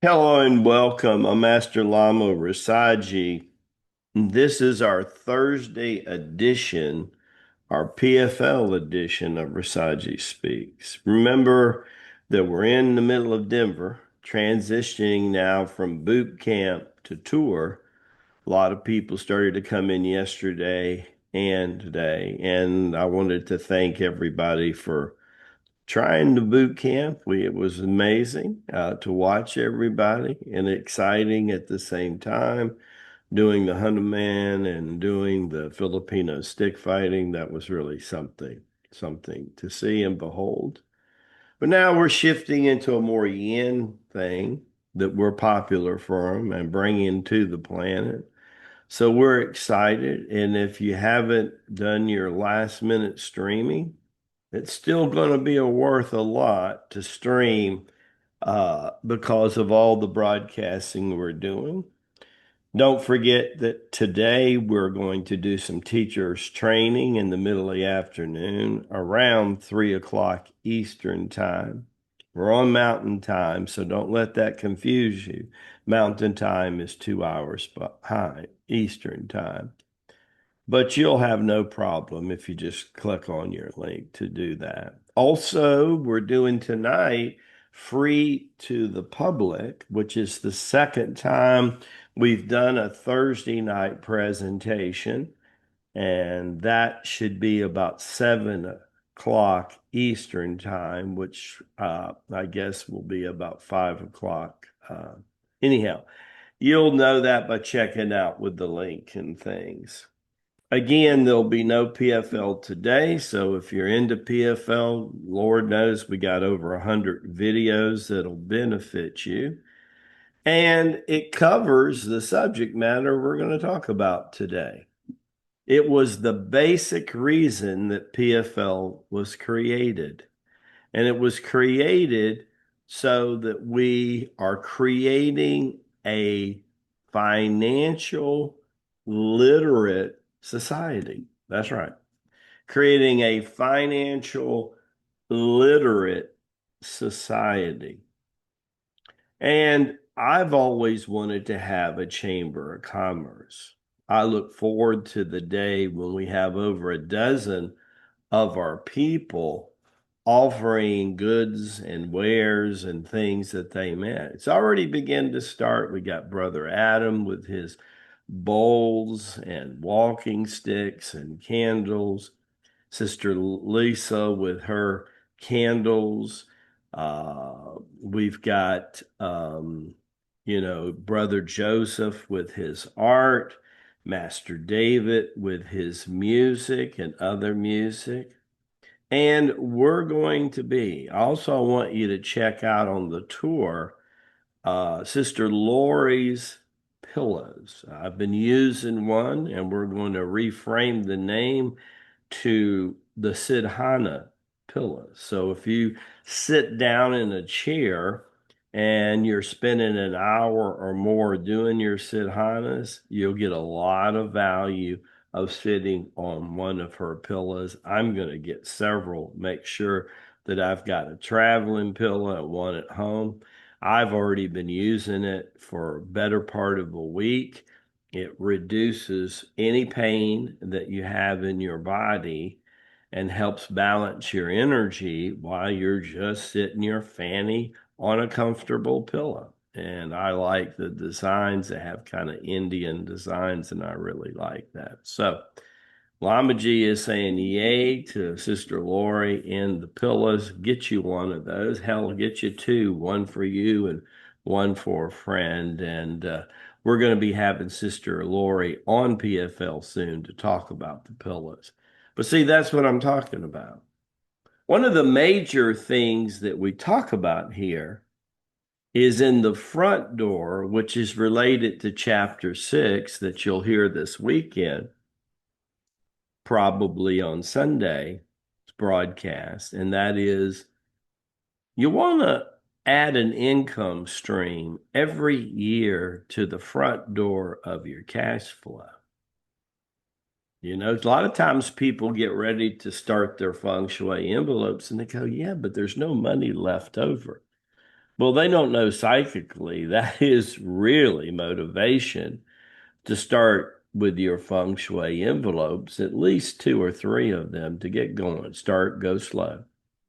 Hello and welcome. I'm Master Lama Rasaji. This is our Thursday edition, our PFL edition of Rasaji Speaks. Remember that we're in the middle of Denver, transitioning now from boot camp to tour. A lot of people started to come in yesterday and today, and I wanted to thank everybody for trying the boot camp. It was amazing to watch everybody and exciting at the same time. Doing the Hanuman and doing the Filipino stick fighting, that was really something to see and behold. But now we're shifting into a more yin thing that we're popular from and bringing to the planet. So we're excited. And if you haven't done your last minute streaming, it's still going to be worth a lot to stream because of all the broadcasting we're doing. Don't forget that today we're going to do some teachers training in the middle of the afternoon around 3 o'clock Eastern time. We're on Mountain Time, so don't let that confuse you. Mountain Time is 2 hours behind Eastern Time. But you'll have no problem if you just click on your link to do that. Also, we're doing tonight free to the public, which is the second time we've done a Thursday night presentation, and that should be about 7 o'clock Eastern time, which I guess will be about 5 o'clock. Anyhow, you'll know that by checking out with the link and things. Again, there'll be no PFL today. So if you're into PFL, Lord knows we got over 100 videos that'll benefit you. And it covers the subject matter we're going to talk about today. It was the basic reason that PFL was created. And it was created so that we are creating a financial literate society. That's right. Creating a financial literate society. And I've always wanted to have a chamber of commerce. I look forward to the day when we have over a dozen of our people offering goods and wares and things that they met. It's already begun to start. We got Brother Adam with his bowls and walking sticks and candles, Sister Lisa with her candles. We've got, Brother Joseph with his art, Master David with his music and other music. And we're going to be, also, I want you to check out on the tour Sister Lori's pillows. I've been using one, and we're going to reframe the name to the Siddhana pillows. So if you sit down in a chair and you're spending an hour or more doing your Siddhanas, you'll get a lot of value of sitting on one of her pillows. I'm going to get several, make sure that I've got a traveling pillow and one at home. I've already been using it for a better part of a week. It reduces any pain that you have in your body and helps balance your energy while you're just sitting your fanny on a comfortable pillow. And I like the designs that have kind of Indian designs, and I really like that. So Lama G is saying yay to Sister Lori and the pillows. Get you one of those. Hell, get you two, one for you and one for a friend. And we're going to be having Sister Lori on PFL soon to talk about the pillows. But see, that's what I'm talking about. One of the major things that we talk about here is in the front door, which is related to chapter 6 that you'll hear this weekend, probably on Sunday broadcast, and that is you want to add an income stream every year to the front door of your cash flow. You know, a lot of times people get ready to start their feng shui envelopes and they go, yeah, but there's no money left over. Well, they don't know psychically. That is really motivation to start with your feng shui envelopes, at least two or three of them to get going. Start, go slow,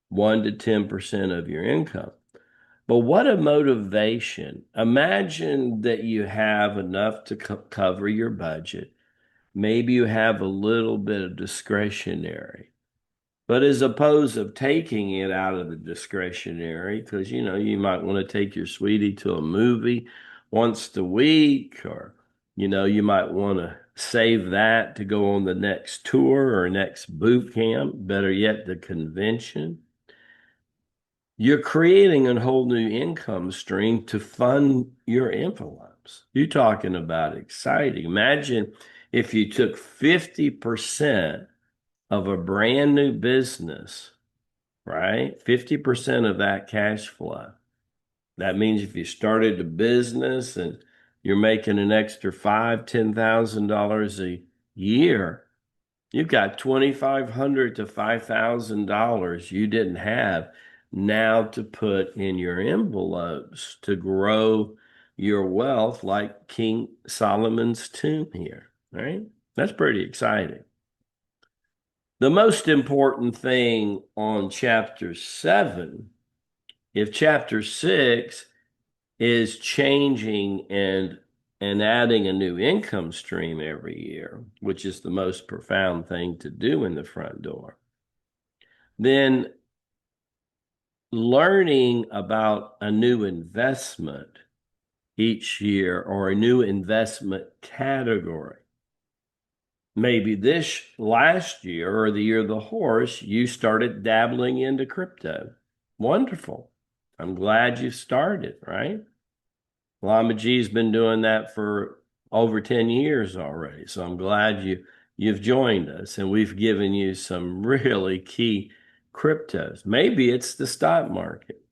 1 to 10% of your income. But what a motivation. Imagine that you have enough to cover your budget. Maybe you have a little bit of discretionary. But as opposed of taking it out of the discretionary, because you might want to take your sweetie to a movie once a week, or you might want to save that to go on the next tour or next boot camp, better yet, the convention. You're creating a whole new income stream to fund your envelopes. You're talking about exciting. Imagine if you took 50% of a brand new business, right? 50% of that cash flow. That means if you started a business and you're making an extra $5,000, $10,000 a year, you've got $2,500 to $5,000 you didn't have now to put in your envelopes to grow your wealth like King Solomon's tomb here, right? That's pretty exciting. The most important thing on chapter 7, if chapter 6 is changing and adding a new income stream every year, which is the most profound thing to do in the front door, then learning about a new investment each year or a new investment category. Maybe this last year or the year of the horse, you started dabbling into crypto. Wonderful. I'm glad you started, right? Lama G's been doing that for over 10 years already. So I'm glad you've joined us and we've given you some really key cryptos. Maybe it's the stock market.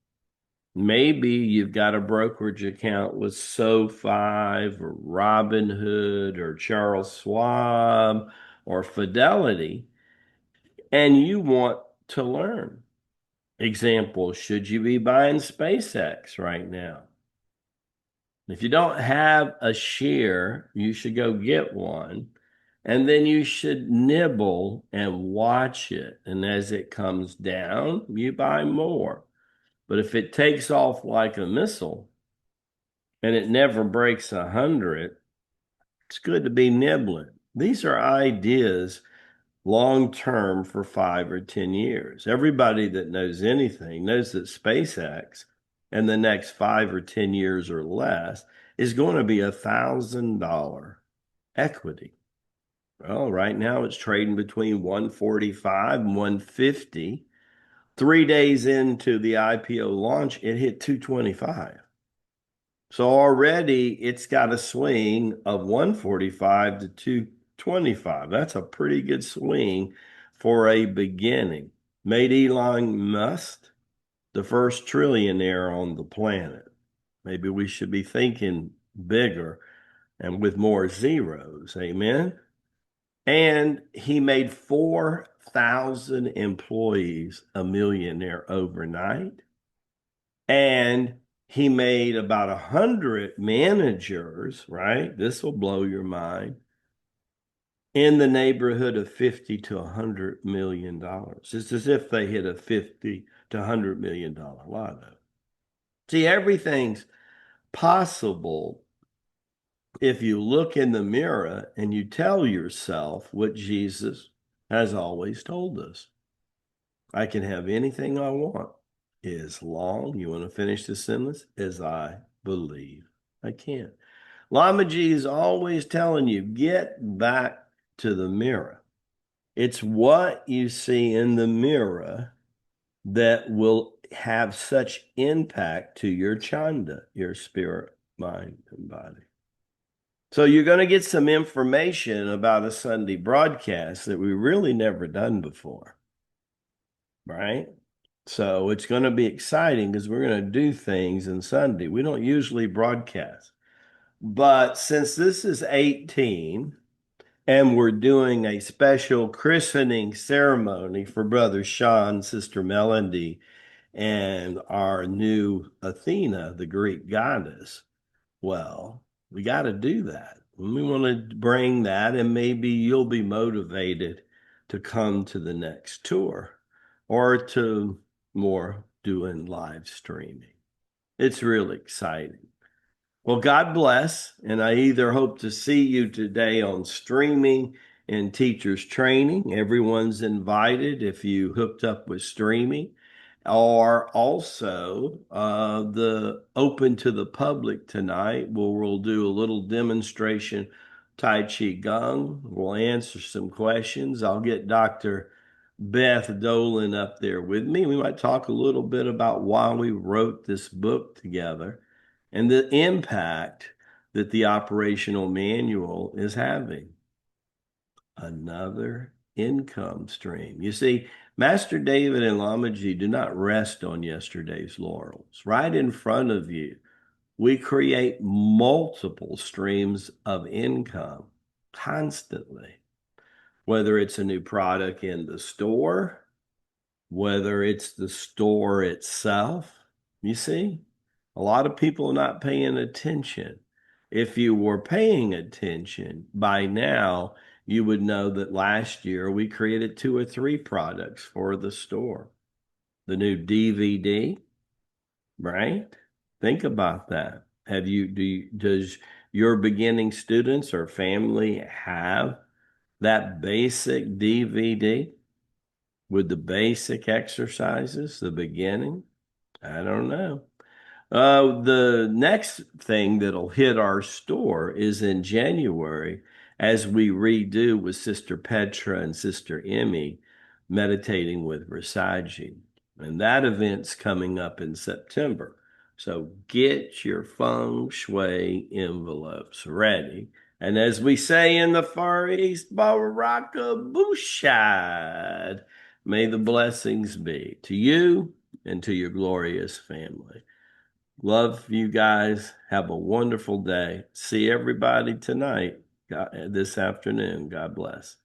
Maybe you've got a brokerage account with SoFi or Robinhood or Charles Schwab or Fidelity, and you want to learn. Example, should you be buying SpaceX right now? If you don't have a share, you should go get one. And then you should nibble and watch it. And as it comes down, you buy more. But if it takes off like a missile and it never breaks 100, it's good to be nibbling. These are ideas long term for 5 or 10 years. Everybody that knows anything knows that SpaceX in the next 5 or 10 years or less is going to be $1,000 equity. Well, right now it's trading between 145 and 150. 3 days into the IPO launch, it hit 225. So already it's got a swing of 145 to 225. That's a pretty good swing for a beginning. Made Elon Musk the first trillionaire on the planet. Maybe we should be thinking bigger and with more zeros. Amen. And he made 4,000 employees a millionaire overnight. And he made about 100 managers, right? This will blow your mind, in the neighborhood of 50 to $100 million. It's as if they hit a 50 to $100 million lotto. See, everything's possible if you look in the mirror and you tell yourself what Jesus has always told us. I can have anything I want as long, you want to finish the sentence, as I believe I can. Lama G is always telling you, get back to the mirror. It's what you see in the mirror that will have such impact to your chanda, your spirit, mind, and body. So you're going to get some information about a Sunday broadcast that we really never done before, right? So it's going to be exciting because we're going to do things in Sunday. We don't usually broadcast. But since this is 18 and we're doing a special christening ceremony for Brother Sean, Sister Melody, and our new Athena, the Greek goddess. Well, we got to do that. We want to bring that, and maybe you'll be motivated to come to the next tour or to more doing live streaming. It's really exciting. Well, God bless. And I either hope to see you today on streaming and teachers training. Everyone's invited if you hooked up with streaming, or also the open to the public tonight where we'll do a little demonstration Tai Chi Gong. We'll answer some questions. I'll get Dr. Beth Dolan up there with me. We might talk a little bit about why we wrote this book together and the impact that the operational manual is having. Another income stream. You see, Master David and Lamaji do not rest on yesterday's laurels. Right in front of you, we create multiple streams of income constantly, whether it's a new product in the store, whether it's the store itself. You see, a lot of people are not paying attention. If you were paying attention by now, you would know that last year we created 2 or 3 products for the store. The new DVD, right? Think about that. Does your beginning students or family have that basic DVD with the basic exercises, the beginning? I don't know. The next thing that'll hit our store is in January as we redo with Sister Petra and Sister Emmy meditating with Rasaji. And that event's coming up in September. So get your feng shui envelopes ready. And as we say in the Far East, Baraka Bushad. May the blessings be to you and to your glorious family. Love you guys. Have a wonderful day. See everybody tonight, this afternoon. God bless.